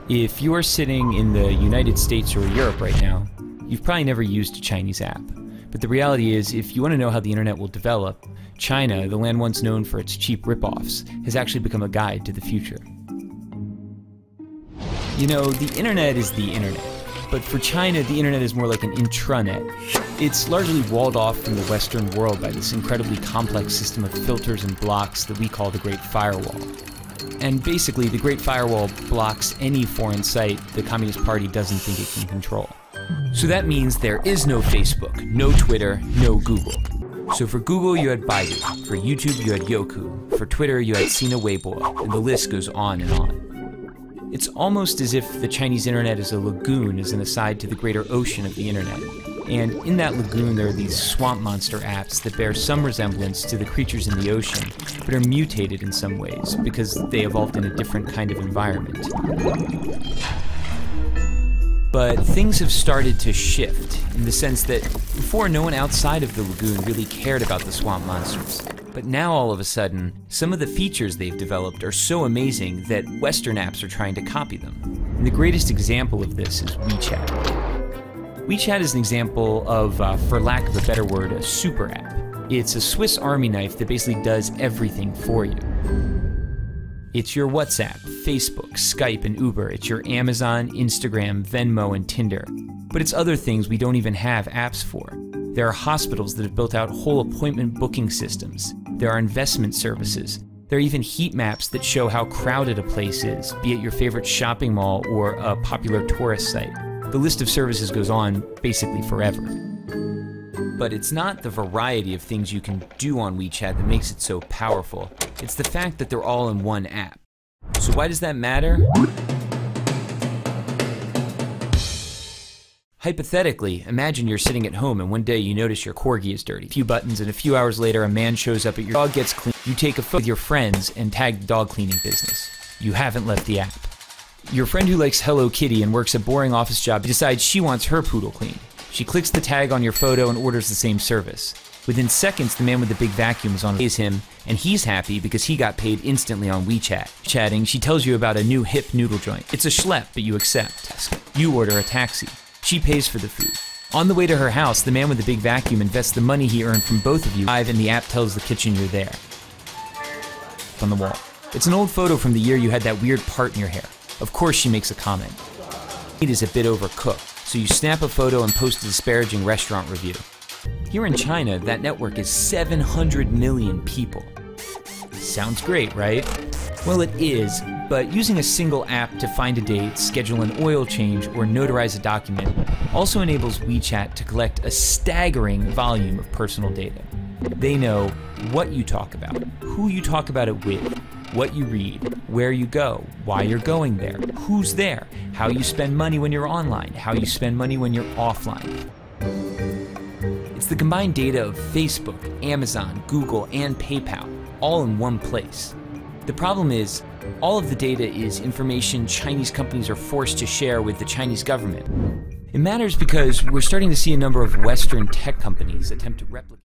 If you're sitting in the United States or Europe right now, you've probably never used a Chinese app. But the reality is, if you want to know how the internet will develop, China, the land once known for its cheap rip-offs, has actually become a guide to the future. You know, the internet is the internet. But for China, the internet is more like an intranet. It's largely walled off from the Western world by this incredibly complex system of filters and blocks that we call the Great Firewall. And basically, the Great Firewall blocks any foreign site the Communist Party doesn't think it can control. So that means there is no Facebook, no Twitter, no Google. So for Google, you had Baidu. For YouTube, you had Youku. For Twitter, you had Sina Weibo. And the list goes on and on. It's almost as if the Chinese internet is a lagoon as an aside to the greater ocean of the internet. And in that lagoon, there are these swamp monster apps that bear some resemblance to the creatures in the ocean, but are mutated in some ways because they evolved in a different kind of environment. But things have started to shift in the sense that before, no one outside of the lagoon really cared about the swamp monsters. But now all of a sudden, some of the features they've developed are so amazing that Western apps are trying to copy them. And the greatest example of this is WeChat. WeChat is an example of, for lack of a better word, a super app. It's a Swiss Army knife that basically does everything for you. It's your WhatsApp, Facebook, Skype, and Uber. It's your Amazon, Instagram, Venmo, and Tinder. But it's other things we don't even have apps for. There are hospitals that have built out whole appointment booking systems. There are investment services. There are even heat maps that show how crowded a place is, be it your favorite shopping mall or a popular tourist site. The list of services goes on basically forever. But it's not the variety of things you can do on WeChat that makes it so powerful. It's the fact that they're all in one app. So why does that matter? Hypothetically, imagine you're sitting at home and one day you notice your corgi is dirty. A few buttons, and a few hours later a man shows up at your dog gets clean. You take a photo with your friends and tag the dog cleaning business. You haven't left the app. Your friend who likes Hello Kitty and works a boring office job decides she wants her poodle cleaned. She clicks the tag on your photo and orders the same service. Within seconds, the man with the big vacuum is on him, and he's happy because he got paid instantly on WeChat. Chatting, she tells you about a new hip noodle joint. It's a schlep, but you accept. You order a taxi. She pays for the food. On the way to her house, the man with the big vacuum invests the money he earned from both of you, and the app tells the kitchen you're there. On the wall. It's an old photo from the year you had that weird part in your hair. Of course she makes a comment. It is a bit overcooked, so you snap a photo and post a disparaging restaurant review. Here in China, that network is 700 million people. Sounds great, right? Well, it is, but using a single app to find a date, schedule an oil change, or notarize a document also enables WeChat to collect a staggering volume of personal data. They know what you talk about, who you talk about it with, what you read, where you go, why you're going there, who's there, how you spend money when you're online, how you spend money when you're offline. It's the combined data of Facebook, Amazon, Google, and PayPal, all in one place. The problem is, all of the data is information Chinese companies are forced to share with the Chinese government. It matters because we're starting to see a number of Western tech companies attempt to replicate